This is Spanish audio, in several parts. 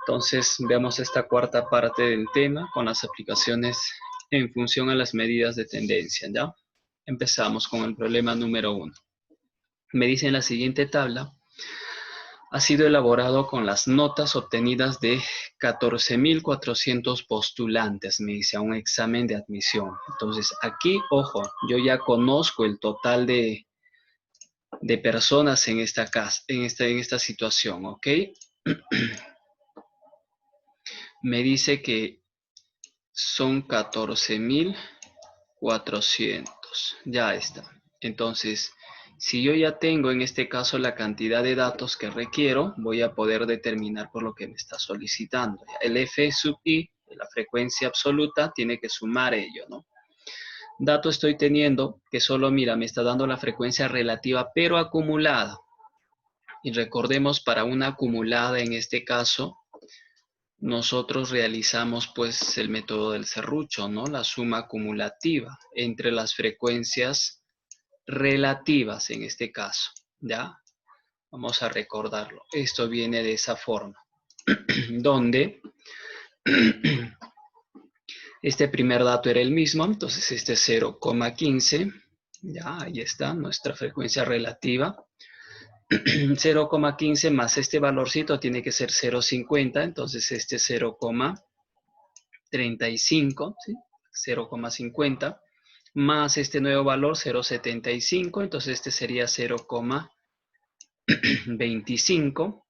Entonces, veamos esta cuarta parte del tema con las aplicaciones en función a las medidas de tendencia, ¿ya? Empezamos con el problema número 1. Me dice en la siguiente tabla, ha sido elaborado con las notas obtenidas de 14.400 postulantes, me dice, a un examen de admisión. Entonces, aquí, ojo, yo ya conozco el total de personas en esta situación, ¿ok? Me dice que son 14.400. Ya está. Entonces, si yo ya tengo en este caso la cantidad de datos que requiero, voy a poder determinar por lo que me está solicitando. El F sub I, la frecuencia absoluta, tiene que sumar ello, ¿no? Dato estoy teniendo que solo, mira, me está dando la frecuencia relativa, pero acumulada. Y recordemos, para una acumulada en este caso, nosotros realizamos pues el método del serrucho, ¿no? La suma acumulativa entre las frecuencias relativas en este caso, ¿ya? Vamos a recordarlo. Esto viene de esa forma, donde este primer dato era el mismo, entonces este es 0,15, ya, ahí está nuestra frecuencia relativa. 0,15 más este valorcito tiene que ser 0,50, entonces este es 0,35, ¿sí? 0,50, más este nuevo valor 0,75, entonces este sería 0,25,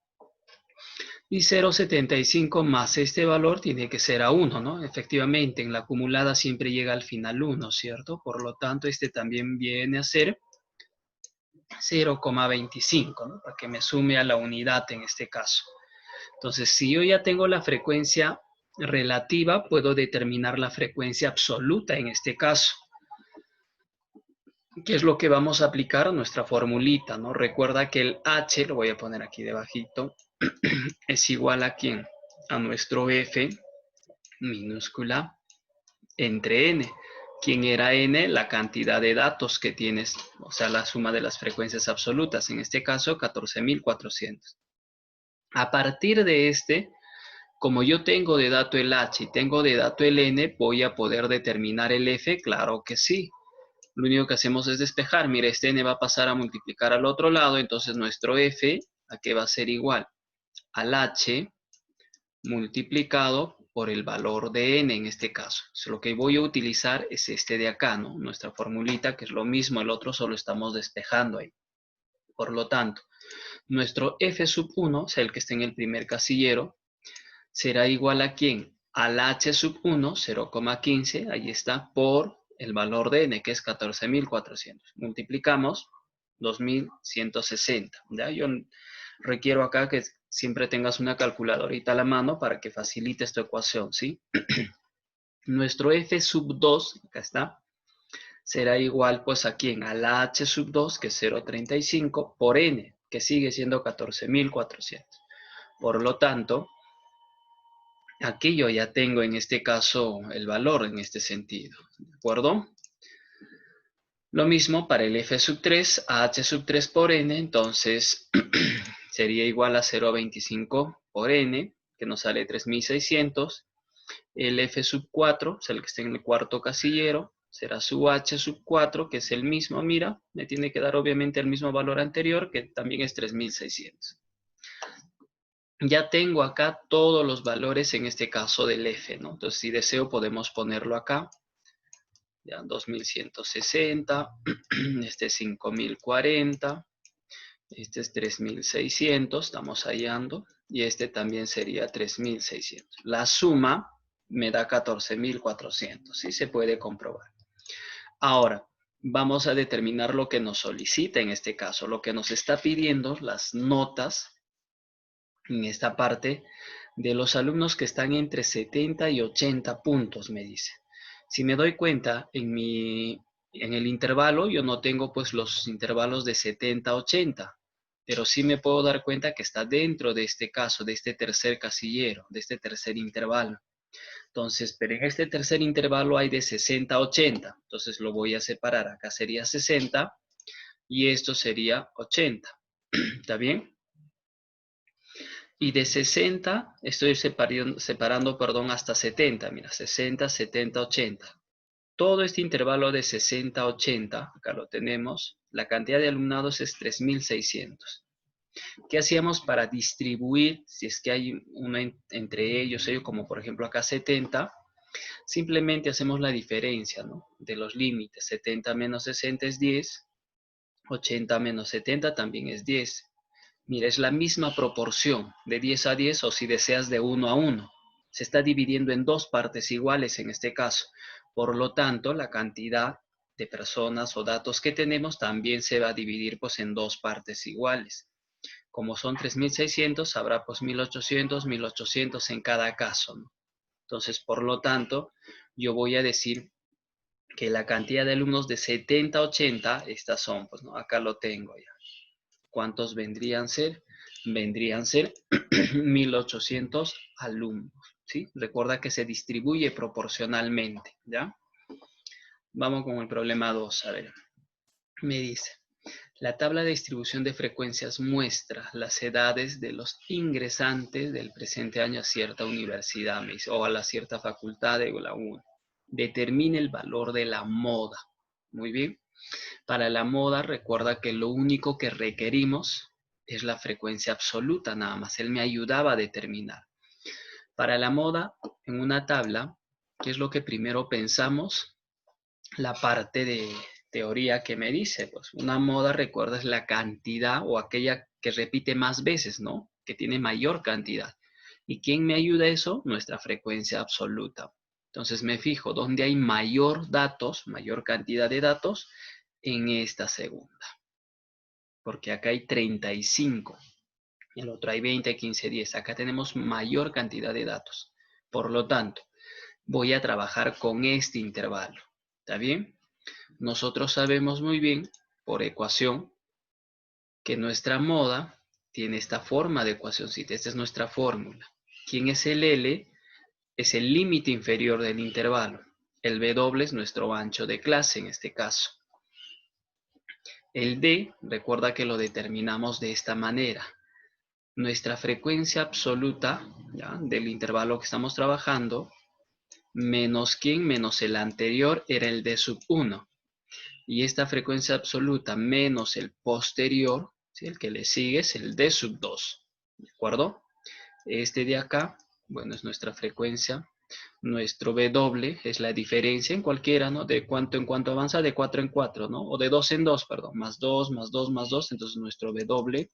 y 0,75 más este valor tiene que ser a 1, ¿no? Efectivamente, en la acumulada siempre llega al final 1, ¿cierto? Por lo tanto, este también viene a ser 0,25, ¿no? Para que me sume a la unidad en este caso. Entonces, si yo ya tengo la frecuencia relativa, puedo determinar la frecuencia absoluta en este caso. ¿Qué es lo que vamos a aplicar? Nuestra formulita, ¿no? Recuerda que el H, lo voy a poner aquí debajito, es igual a ¿quién? A nuestro F minúscula entre N. ¿Quién era N? La cantidad de datos que tienes, o sea, la suma de las frecuencias absolutas, en este caso 14.400. A partir de este, como yo tengo de dato el H y tengo de dato el N, ¿voy a poder determinar el F? Claro que sí. Lo único que hacemos es despejar. Mira, este N va a pasar a multiplicar al otro lado, entonces nuestro F, ¿a qué va a ser igual? Al H multiplicado por el valor de N en este caso. Entonces, lo que voy a utilizar es este de acá, ¿no? Nuestra formulita, que es lo mismo, el otro solo estamos despejando ahí. Por lo tanto, nuestro F sub 1, o sea, el que está en el primer casillero, será igual a ¿quién? Al H sub 1, 0,15, ahí está, por el valor de N, que es 14.400. Multiplicamos 2.160, ¿ya? Yo requiero acá que siempre tengas una calculadorita a la mano para que facilites tu ecuación, ¿sí? Nuestro F sub 2, acá está, será igual pues a ¿quién? Al H sub 2, que es 0,35, por N, que sigue siendo 14.400. Por lo tanto, aquí yo ya tengo en este caso el valor en este sentido, ¿de acuerdo? Lo mismo para el F sub 3, H sub 3 por N, entonces sería igual a 0,25 por N, que nos sale 3.600. El F sub 4, o sea, el que está en el cuarto casillero, será su H sub 4, que es el mismo, mira, me tiene que dar obviamente el mismo valor anterior, que también es 3.600. Ya tengo acá todos los valores en este caso del F, ¿no? Entonces, si deseo, podemos ponerlo acá. Ya, 2.160, este es 5.040, este es 3.600, estamos hallando, y este también sería 3.600. La suma me da 14.400, ¿sí? Se puede comprobar. Ahora, vamos a determinar lo que nos solicita en este caso, lo que nos está pidiendo, las notas en esta parte de los alumnos que están entre 70 y 80 puntos, me dice. Si me doy cuenta, en el intervalo yo no tengo pues los intervalos de 70 a 80, pero sí me puedo dar cuenta que está dentro de este caso, de este tercer casillero, de este tercer intervalo. Entonces, pero en este tercer intervalo hay de 60 a 80, entonces lo voy a separar. Acá sería 60 y esto sería 80. ¿Está bien? Y de 60 estoy separando, perdón, hasta 70. Mira, 60, 70, 80. Todo este intervalo de 60 a 80, acá lo tenemos, la cantidad de alumnados es 3.600. ¿Qué hacíamos para distribuir, si es que hay uno entre ellos, como por ejemplo acá 70? Simplemente hacemos la diferencia, ¿no?, de los límites. 70 menos 60 es 10, 80 menos 70 también es 10. Mira, es la misma proporción, de 10 a 10, o si deseas de 1 a 1. Se está dividiendo en dos partes iguales en este caso. Por lo tanto, la cantidad de personas o datos que tenemos también se va a dividir pues en dos partes iguales. Como son 3.600, habrá pues 1.800, 1.800 en cada caso, ¿no? Entonces, por lo tanto, yo voy a decir que la cantidad de alumnos de 70 a 80, estas son, pues, ¿no? Acá lo tengo ya. ¿Cuántos vendrían a ser? Vendrían a ser 1.800 alumnos, ¿sí? Recuerda que se distribuye proporcionalmente, ¿ya? Vamos con el problema 2, a ver. Me dice, la tabla de distribución de frecuencias muestra las edades de los ingresantes del presente año a cierta universidad, me dice, o a la cierta facultad de la U. Determine el valor de la moda. Muy bien. Para la moda, recuerda que lo único que requerimos es la frecuencia absoluta, nada más. Él me ayudaba a determinar. Para la moda, en una tabla, ¿qué es lo que primero pensamos? La parte de teoría que me dice, pues una moda, recuerda, es la cantidad o aquella que repite más veces, ¿no? Que tiene mayor cantidad. ¿Y quién me ayuda a eso? Nuestra frecuencia absoluta. Entonces me fijo, ¿dónde hay mayor datos, mayor cantidad de datos? En esta segunda. Porque acá hay 35. Y el otro hay 20, 15, 10. Acá tenemos mayor cantidad de datos. Por lo tanto, voy a trabajar con este intervalo. ¿Está bien? Nosotros sabemos muy bien, por ecuación, que nuestra moda tiene esta forma de ecuacióncita. Esta es nuestra fórmula. ¿Quién es el L? Es el límite inferior del intervalo. El W es nuestro ancho de clase en este caso. El D, recuerda que lo determinamos de esta manera. Nuestra frecuencia absoluta, ¿ya?, del intervalo que estamos trabajando, menos quién, menos el anterior, era el D sub 1. Y esta frecuencia absoluta menos el posterior, ¿sí?, el que le sigue, es el D sub 2. ¿De acuerdo? Este de acá, bueno, es nuestra frecuencia. Nuestro W es la diferencia en cualquiera, ¿no? De cuánto en cuánto avanza, de 4 en 4, ¿no? O de 2 en 2, perdón. Más 2, más 2, más 2. Entonces nuestro W,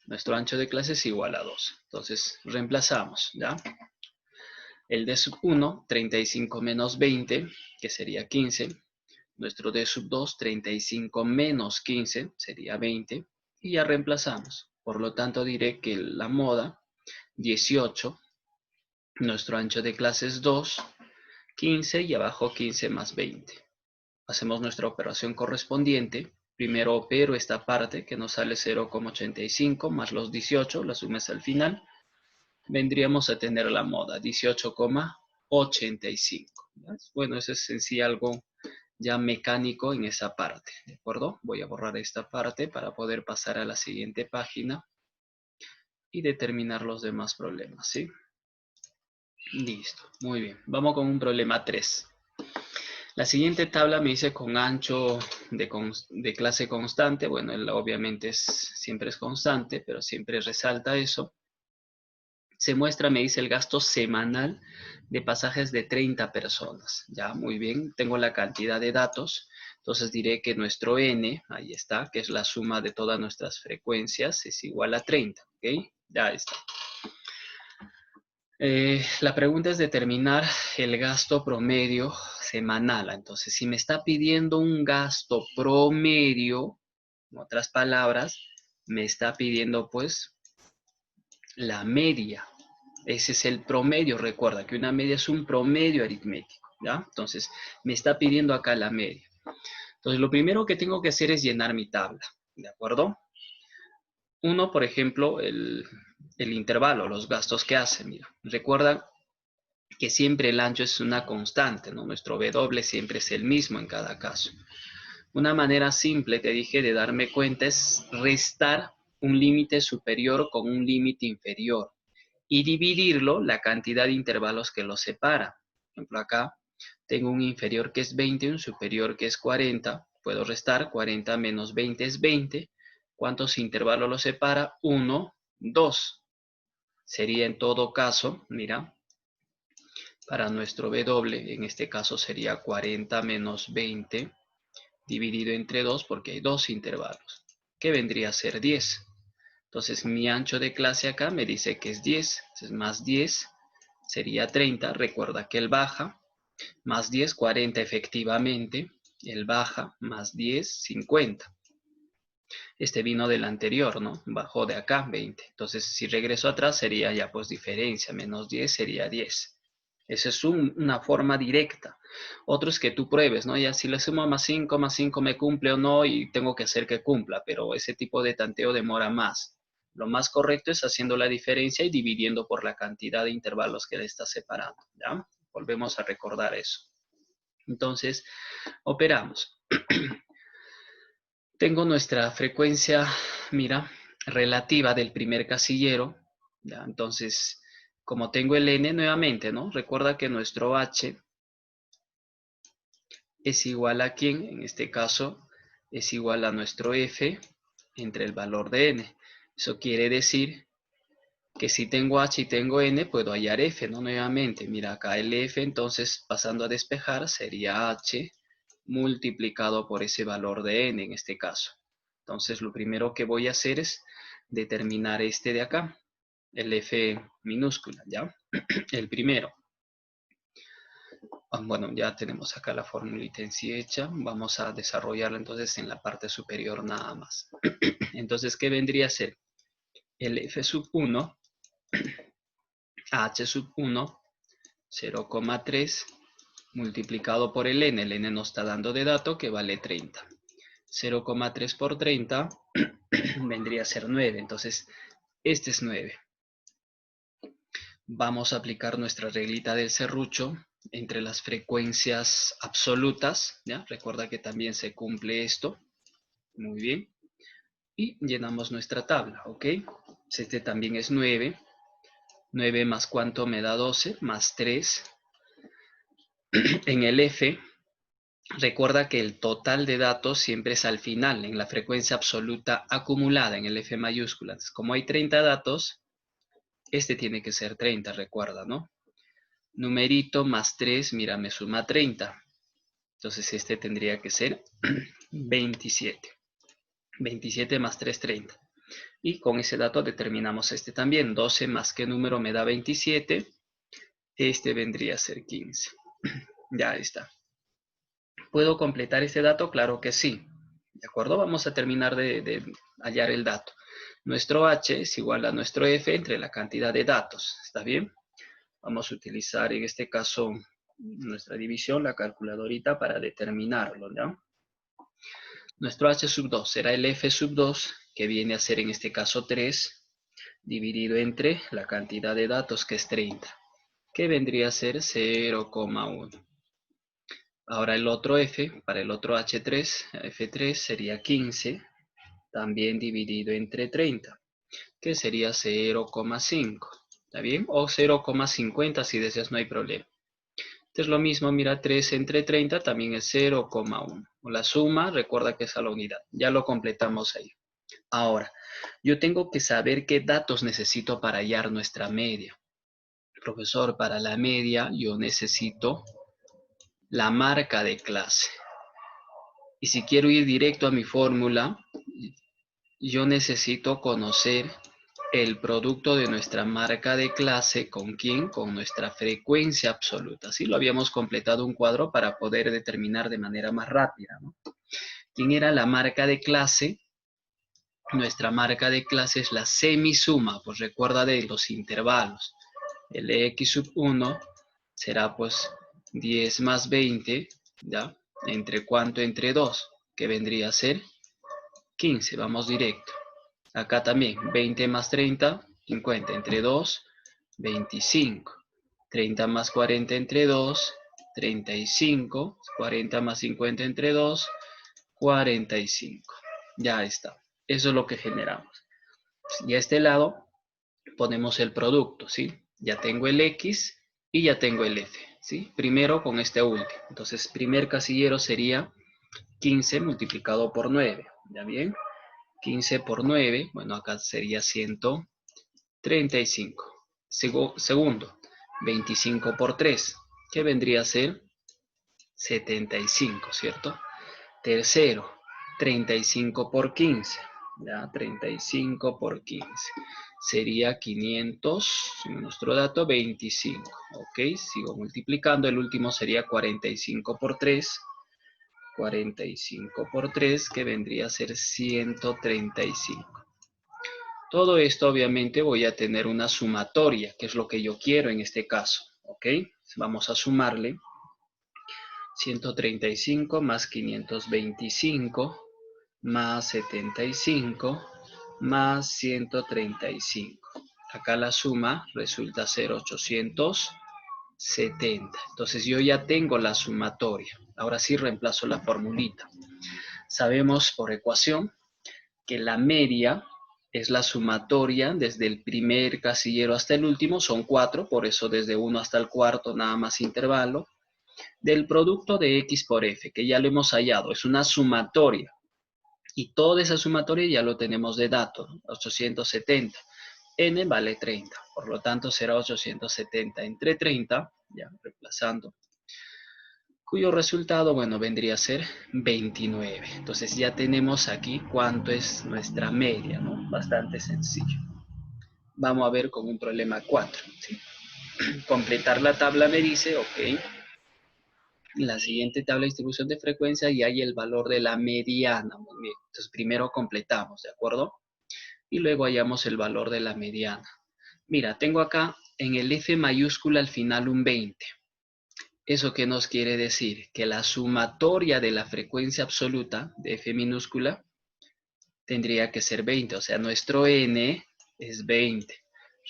nuestro ancho de clase es igual a 2. Entonces reemplazamos, ¿ya? El D sub 1, 35 menos 20, que sería 15. Nuestro D sub 2, 35 menos 15, sería 20. Y ya reemplazamos. Por lo tanto diré que la moda, 18. Nuestro ancho de clase es 2, 15 y abajo 15 más 20. Hacemos nuestra operación correspondiente. Primero opero esta parte que nos sale 0,85 más los 18, la sumas al final. Vendríamos a tener la moda 18,85. Bueno, eso es en sí algo ya mecánico en esa parte, ¿de acuerdo? Voy a borrar esta parte para poder pasar a la siguiente página y determinar los demás problemas, ¿sí? Listo, muy bien. Vamos con un problema 3. La siguiente tabla me dice con ancho de clase constante. Bueno, él obviamente siempre es constante, pero siempre resalta eso. Se muestra, me dice, el gasto semanal de pasajes de 30 personas. Ya, muy bien. Tengo la cantidad de datos. Entonces diré que nuestro N, ahí está, que es la suma de todas nuestras frecuencias, es igual a 30. ¿Ok? Ya está. La pregunta es determinar el gasto promedio semanal. Entonces, si me está pidiendo un gasto promedio, en otras palabras, me está pidiendo pues la media. Ese es el promedio. Recuerda que una media es un promedio aritmético, ¿ya? Entonces, me está pidiendo acá la media. Entonces, lo primero que tengo que hacer es llenar mi tabla, ¿de acuerdo? Uno, por ejemplo, el intervalo, los gastos que hace. Mira, recuerda que siempre el ancho es una constante, ¿no? Nuestro W siempre es el mismo en cada caso. Una manera simple, te dije, de darme cuenta es restar un límite superior con un límite inferior y dividirlo la cantidad de intervalos que los separa. Por ejemplo, acá tengo un inferior que es 20, un superior que es 40. Puedo restar, 40 menos 20 es 20. ¿Cuántos intervalos los separa? 1, 2. Sería en todo caso, mira, para nuestro W, en este caso sería 40 menos 20 dividido entre 2 porque hay dos intervalos, que vendría a ser 10. Entonces mi ancho de clase acá me dice que es 10, entonces más 10 sería 30. Recuerda que él baja, más 10, 40 efectivamente, él baja, más 10, 50. Este vino del anterior, ¿no? Bajó de acá 20. Entonces si regreso atrás sería ya pues diferencia, menos 10 sería 10. Esa es una forma directa. Otro es que tú pruebes, ¿no? Ya si le sumo más 5 me cumple o no y tengo que hacer que cumpla, pero ese tipo de tanteo demora más. Lo más correcto es haciendo la diferencia y dividiendo por la cantidad de intervalos que le está separando, ¿ya? Volvemos a recordar eso. Entonces, operamos. Tengo nuestra frecuencia, mira, relativa del primer casillero, ¿ya? Entonces, como tengo el n nuevamente, ¿no? Recuerda que nuestro h es igual a ¿quién? En este caso, es igual a nuestro f entre el valor de n. Eso quiere decir que si tengo h y tengo n, puedo hallar f, ¿no? Nuevamente, mira acá el f, entonces pasando a despejar, sería h multiplicado por ese valor de n en este caso. Entonces lo primero que voy a hacer es determinar este de acá, el f minúscula, ¿ya? El primero. Bueno, ya tenemos acá la formulita en sí hecha. Vamos a desarrollarla entonces en la parte superior nada más. Entonces, ¿qué vendría a ser? El f sub 1, h sub 1, 0,3 multiplicado por el n nos está dando de dato que vale 30. 0,3 por 30 vendría a ser 9, entonces este es 9. Vamos a aplicar nuestra reglita del serrucho entre las frecuencias absolutas, ¿ya? Recuerda que también se cumple esto, muy bien. Y llenamos nuestra tabla, ¿ok? Este también es 9. 9 más cuánto me da 12, más 3. En el F, recuerda que el total de datos siempre es al final, en la frecuencia absoluta acumulada, en el F mayúscula. Entonces, como hay 30 datos, este tiene que ser 30, recuerda, ¿no? Numerito más 3, mira, me suma 30. Entonces, este tendría que ser 27. 27 más 3, 30. Y con ese dato determinamos este también. 12 más qué número me da 27. Este vendría a ser 15. Ya está. ¿Puedo completar este dato? Claro que sí. ¿De acuerdo? Vamos a terminar de hallar el dato. Nuestro h es igual a nuestro f entre la cantidad de datos. ¿Está bien? Vamos a utilizar en este caso nuestra división, la calculadorita, para determinarlo, ¿ya? Nuestro h sub 2 será el f sub 2, que viene a ser en este caso 3, dividido entre la cantidad de datos, que es 30, que vendría a ser 0,1. Ahora el otro f, para el otro h3, f3 sería 15, también dividido entre 30, que sería 0,5. ¿Está bien? O 0,50 si deseas, no hay problema. Entonces lo mismo, mira, 3 entre 30 también es 0,1. La suma, recuerda que es a la unidad. Ya lo completamos ahí. Ahora, yo tengo que saber qué datos necesito para hallar nuestra media. Profesor, para la media yo necesito la marca de clase. Y si quiero ir directo a mi fórmula, yo necesito conocer el producto de nuestra marca de clase, ¿con quién? Con nuestra frecuencia absoluta. Así lo habíamos completado un cuadro para poder determinar de manera más rápida, ¿no? ¿Quién era la marca de clase? Nuestra marca de clase es la semisuma, pues recuerda de los intervalos. El x sub 1 será pues 10 más 20, ¿ya? ¿Entre cuánto? Entre 2, que vendría a ser 15, vamos directo. Acá también, 20 más 30, 50, entre 2, 25. 30 más 40 entre 2, 35. 40 más 50 entre 2, 45. Ya está. Eso es lo que generamos. Y a este lado ponemos el producto, ¿sí? Ya tengo el X y ya tengo el F, ¿sí? Primero con este último. Entonces, primer casillero sería 15 multiplicado por 9, ¿ya bien? 15 por 9, bueno, acá sería 135. Segundo, 25 por 3, que vendría a ser 75, ¿cierto? Tercero, 35 por 15, ¿ya? 35 por 15. Sería 500, nuestro dato, 25, ¿ok? Sigo multiplicando, el último sería 45 por 3, 45 por 3, que vendría a ser 135. Todo esto obviamente voy a tener una sumatoria, que es lo que yo quiero en este caso, ¿ok? Vamos a sumarle 135 más 525 más 75 más 135. Acá la suma resulta ser 870. Entonces yo ya tengo la sumatoria. Ahora sí reemplazo la formulita. Sabemos por ecuación que la media es la sumatoria desde el primer casillero hasta el último, son 4, por eso desde 1 hasta el cuarto nada más intervalo, del producto de X por F, que ya lo hemos hallado, es una sumatoria. Y toda esa sumatoria ya lo tenemos de dato, 870. N vale 30, por lo tanto será 870 entre 30, ya reemplazando, cuyo resultado, bueno, vendría a ser 29. Entonces ya tenemos aquí cuánto es nuestra media, ¿no? Bastante sencillo. Vamos a ver con un problema 4, ¿sí? Completar la tabla me dice, ok, la siguiente tabla de distribución de frecuencia y hay el valor de la mediana. Muy bien. Entonces primero completamos, ¿de acuerdo? Y luego hallamos el valor de la mediana. Mira, tengo acá en el F mayúscula al final un 20. ¿Eso qué nos quiere decir? Que la sumatoria de la frecuencia absoluta de F minúscula tendría que ser 20. O sea, nuestro N es 20.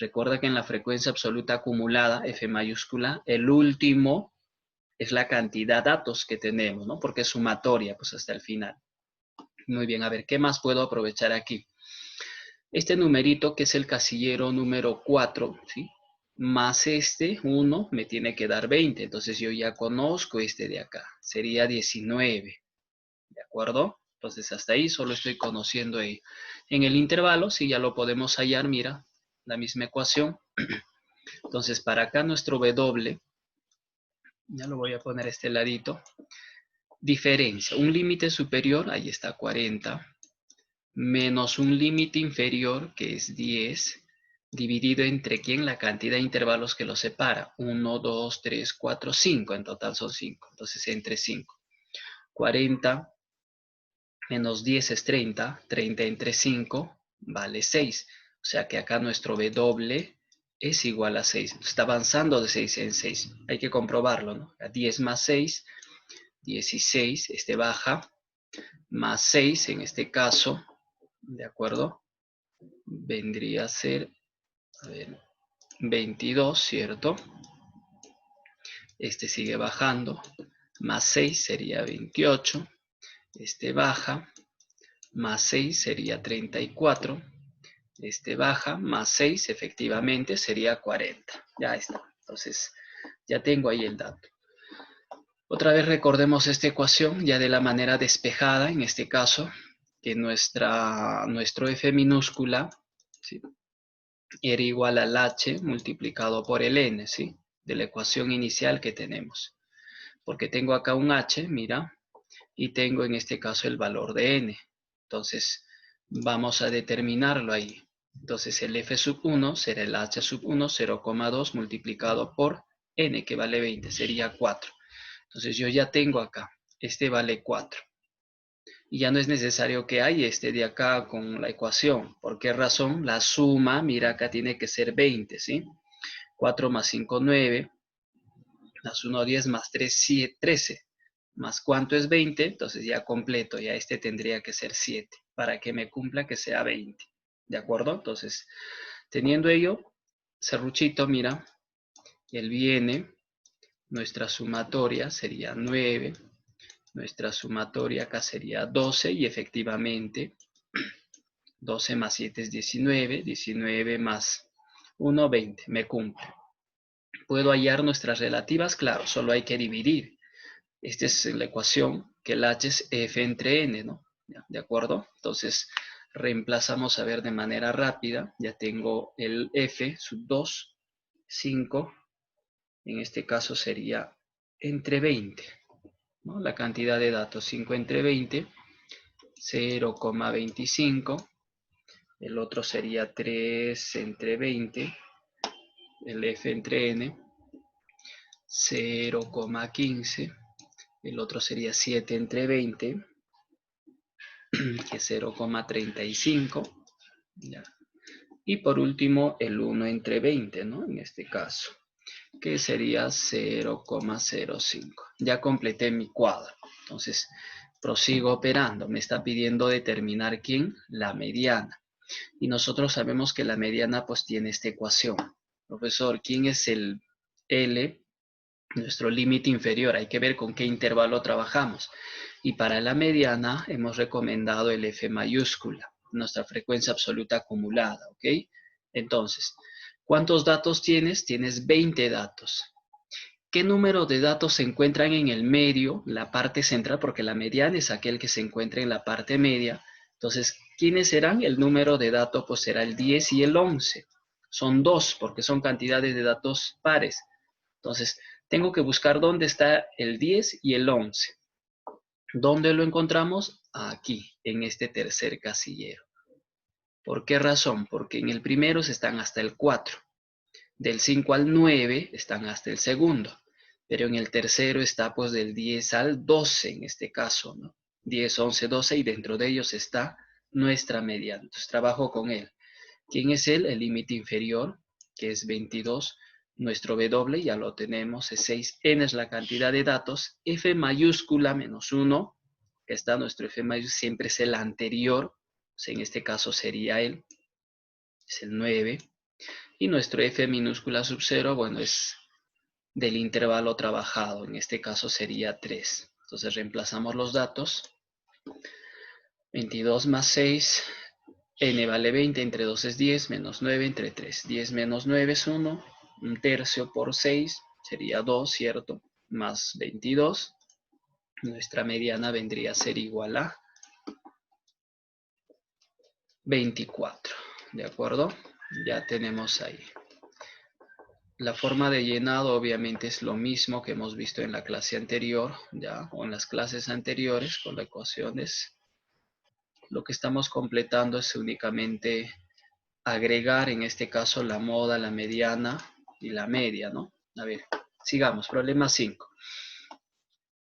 Recuerda que en la frecuencia absoluta acumulada, F mayúscula, el último es la cantidad de datos que tenemos, ¿no? Porque es sumatoria, pues hasta el final. Muy bien, a ver, ¿qué más puedo aprovechar aquí? Este numerito que es el casillero número 4, ¿sí? Más este 1 me tiene que dar 20, entonces yo ya conozco este de acá, sería 19, ¿de acuerdo? Entonces hasta ahí solo estoy conociendo ahí. En el intervalo, sí, ya lo podemos hallar, mira, la misma ecuación. Entonces para acá nuestro W, ya lo voy a poner a este ladito, diferencia, un límite superior, ahí está 40, menos un límite inferior, que es 10, dividido entre quién, la cantidad de intervalos que los separa. 1, 2, 3, 4, 5, en total son 5. Entonces entre 5. 40 menos 10 es 30, 30 entre 5 vale 6. O sea que acá nuestro W es igual a 6. Está avanzando de 6 en 6. Hay que comprobarlo, ¿no? A 10 más 6, 16, este baja, más 6 en este caso, ¿de acuerdo? Vendría a ser, a ver, 22, ¿cierto? Este sigue bajando, más 6 sería 28, este baja, más 6 sería 34, este baja, más 6 efectivamente sería 40. Ya está, entonces ya tengo ahí el dato. Otra vez recordemos esta ecuación ya de la manera despejada, en este caso, que nuestro F minúscula, ¿sí?, era igual al H multiplicado por el N, ¿sí? De la ecuación inicial que tenemos. Porque tengo acá un H, mira, y tengo en este caso el valor de N. Entonces, vamos a determinarlo ahí. Entonces, el F sub 1 será el H sub 1, 0,2 multiplicado por N, que vale 20, sería 4. Entonces, yo ya tengo acá, este vale 4. Y ya no es necesario que haya este de acá con la ecuación. ¿Por qué razón? La suma, mira, acá tiene que ser 20, ¿sí? 4 más 5, 9, más 1, 10, más 3, 7, 13. ¿Más cuánto es 20? Entonces ya completo, ya este tendría que ser 7, para que me cumpla que sea 20. ¿De acuerdo? Entonces, teniendo ello, serruchito, mira, él viene, nuestra sumatoria sería 9, nuestra sumatoria acá sería 12 y efectivamente 12 más 7 es 19. 19 más 1, 20. Me cumple. ¿Puedo hallar nuestras relativas? Claro, solo hay que dividir. Esta es la ecuación que el h es f entre n, ¿no? ¿De acuerdo? Entonces, reemplazamos a ver de manera rápida. Ya tengo el f sub 2, 5. En este caso sería entre 20, ¿no? La cantidad de datos, 5 entre 20, 0,25. El otro sería 3 entre 20, el f entre n, 0,15. El otro sería 7 entre 20, que es 0,35. ¿Ya? Y por último, el 1 entre 20, ¿no? En este caso, que sería 0,05. Ya completé mi cuadro. Entonces, prosigo operando. Me está pidiendo determinar quién, la mediana. Y nosotros sabemos que la mediana pues tiene esta ecuación. Profesor, ¿quién es el L? Nuestro límite inferior. Hay que ver con qué intervalo trabajamos. Y para la mediana hemos recomendado el F mayúscula, nuestra frecuencia absoluta acumulada, ¿ok? Entonces, ¿cuántos datos tienes? Tienes 20 datos. ¿Qué número de datos se encuentran en el medio, la parte central? Porque la mediana es aquel que se encuentra en la parte media. Entonces, ¿quiénes serán? El número de datos pues será el 10 y el 11. Son dos, porque son cantidades de datos pares. Entonces, tengo que buscar dónde está el 10 y el 11. ¿Dónde lo encontramos? Aquí, en este tercer casillero. ¿Por qué razón? Porque en el primero están hasta el 4. Del 5 al 9 están hasta el segundo. Pero en el tercero está pues del 10 al 12 en este caso, ¿no? 10, 11, 12 y dentro de ellos está nuestra mediana. Entonces trabajo con él. ¿Quién es él? El límite inferior, que es 22. Nuestro W ya lo tenemos, es 6. N es la cantidad de datos. F mayúscula menos 1, que está nuestro F mayúscula, siempre es el anterior. O sea, en este caso sería él, es el 9. Y nuestro F minúscula sub 0, bueno, es del intervalo trabajado. En este caso sería 3. Entonces reemplazamos los datos. 22 más 6, n vale 20, entre 2 es 10, menos 9 entre 3. 10 menos 9 es 1, un tercio por 6 sería 2, ¿cierto? Más 22. Nuestra mediana vendría a ser igual a 24, ¿de acuerdo? Ya tenemos ahí. La forma de llenado obviamente es lo mismo que hemos visto en la clase anterior, ¿ya? O en las clases anteriores con las ecuaciones. Lo que estamos completando es únicamente agregar, en este caso, la moda, la mediana y la media, ¿no? A ver, sigamos. Problema 5.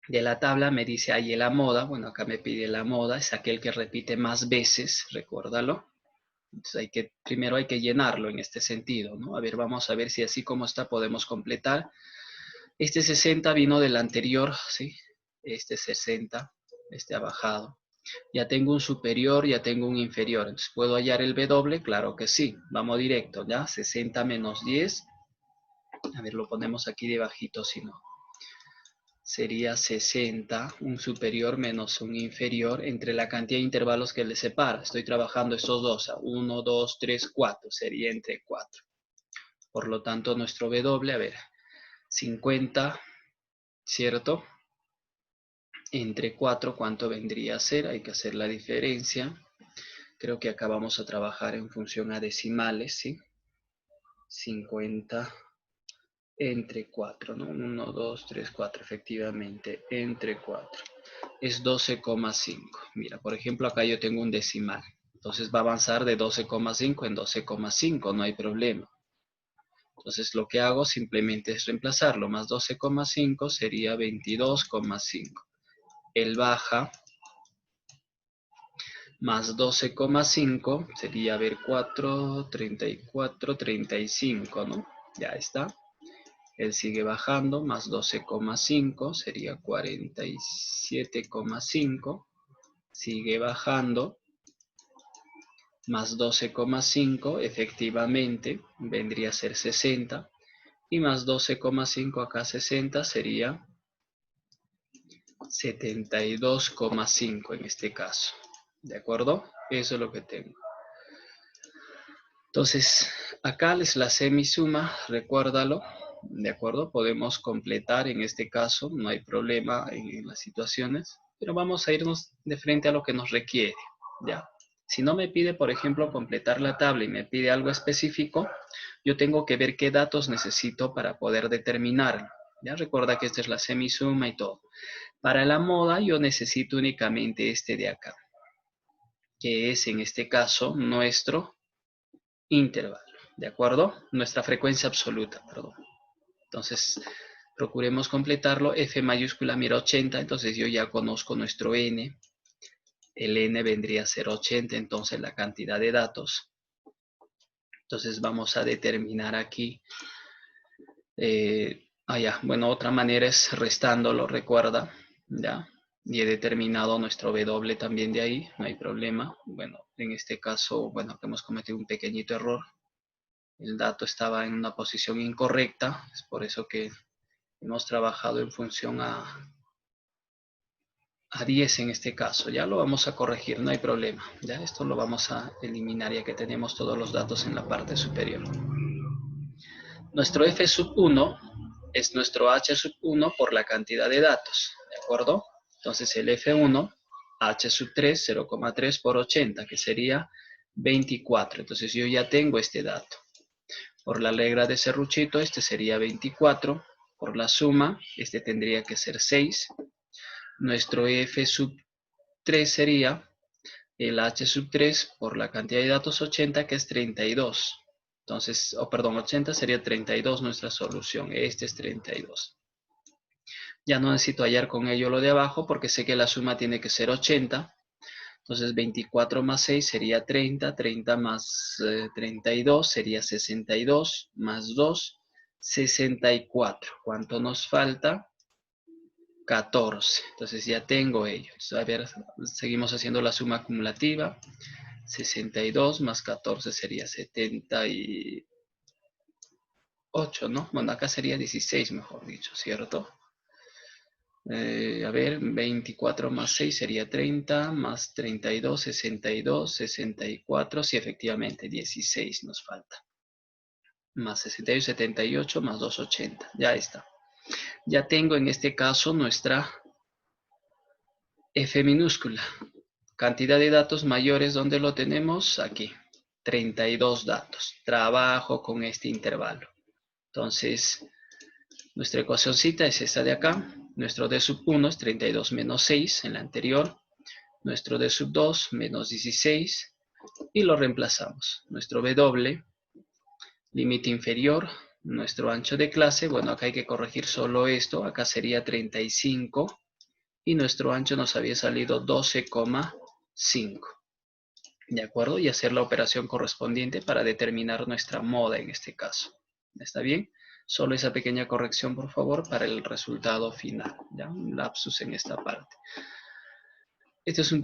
De la tabla me dice ahí la moda. Bueno, acá me pide la moda. Es aquel que repite más veces, recuérdalo. Entonces primero hay que llenarlo en este sentido, ¿no? A ver, vamos a ver si así como está podemos completar. Este 60 vino del anterior, ¿sí? Este 60, este ha bajado. Ya tengo un superior, ya tengo un inferior. Entonces, ¿puedo hallar el W? Claro que sí. Vamos directo, ¿ya? 60 menos 10. A ver, lo ponemos aquí debajito, si no. Sería 60, un superior menos un inferior, entre la cantidad de intervalos que le separa. Estoy trabajando estos dos, 1, 2, 3, 4. Sería entre 4. Por lo tanto, nuestro W, a ver, 50, ¿cierto? Entre 4, ¿cuánto vendría a ser? Hay que hacer la diferencia. Creo que acá vamos a trabajar en función a decimales, ¿sí? 50 entre 4, ¿no? 1, 2, 3, 4, efectivamente, entre 4. Es 12,5. Mira, por ejemplo, acá yo tengo un decimal. Entonces va a avanzar de 12,5 en 12,5, no hay problema. Entonces lo que hago simplemente es reemplazarlo. Más 12,5 sería 22,5. Él baja. Más 12,5 sería, a ver, 4, 34, 35, ¿no? Ya está. Él sigue bajando, más 12,5 sería 47,5. Sigue bajando, más 12,5, efectivamente, vendría a ser 60. Y más 12,5 acá 60 sería 72,5 en este caso. ¿De acuerdo? Eso es lo que tengo. Entonces, acá es la semisuma, recuérdalo, ¿de acuerdo? Podemos completar en este caso, no hay problema en las situaciones, pero vamos a irnos de frente a lo que nos requiere, ¿ya? Si no me pide, por ejemplo, completar la tabla y me pide algo específico, yo tengo que ver qué datos necesito para poder determinarlo, ¿ya? Recuerda que esta es la semisuma y todo. Para la moda yo necesito únicamente este de acá, que es en este caso nuestro intervalo, ¿de acuerdo? Nuestra frecuencia absoluta, perdón. Entonces, procuremos completarlo. F mayúscula mira 80, entonces yo ya conozco nuestro N. El N vendría a ser 80, entonces la cantidad de datos. Entonces vamos a determinar aquí. Bueno, otra manera es restándolo, recuerda, ¿ya? Y he determinado nuestro W también de ahí, no hay problema. Bueno, en este caso, bueno, hemos cometido un pequeñito error. El dato estaba en una posición incorrecta, es por eso que hemos trabajado en función a 10 en este caso. Ya lo vamos a corregir, no hay problema. Ya esto lo vamos a eliminar ya que tenemos todos los datos en la parte superior. Nuestro F sub 1 es nuestro H sub 1 por la cantidad de datos, ¿de acuerdo? Entonces el F1, H sub 3, 0,3 por 80, que sería 24. Entonces yo ya tengo este dato. Por la regla de serruchito, este sería 24. Por la suma, este tendría que ser 6. Nuestro F sub 3 sería el H sub 3 por la cantidad de datos 80, que es 32. Entonces, perdón, 80 sería 32 nuestra solución. Este es 32. Ya no necesito hallar con ello lo de abajo porque sé que la suma tiene que ser 80. Entonces 24 más 6 sería 30, 30 más 32 sería 62, más 2, 64. ¿Cuánto nos falta? 14. Entonces ya tengo ello. Entonces, a ver, seguimos haciendo la suma acumulativa. 62 más 14 sería 78, ¿no? Bueno, acá sería 16, mejor dicho, ¿cierto? A ver, 24 más 6 sería 30, más 32, 62, 64, sí, efectivamente, 16 nos falta. Más 68, 78, más 2, 80, ya está. Ya tengo en este caso nuestra F minúscula. Cantidad de datos mayores, ¿dónde lo tenemos? Aquí, 32 datos. Trabajo con este intervalo. Entonces, nuestra ecuacióncita es esta de acá. Nuestro D sub 1 es 32 menos 6 en la anterior. Nuestro D sub 2 menos 16. Y lo reemplazamos. Nuestro W, límite inferior. Nuestro ancho de clase, bueno, acá hay que corregir solo esto. Acá sería 35. Y nuestro ancho nos había salido 12,5. ¿De acuerdo? Y hacer la operación correspondiente para determinar nuestra moda en este caso. ¿Está bien? Solo esa pequeña corrección, por favor, para el resultado final. ¿Ya? Un lapsus en esta parte. Este es un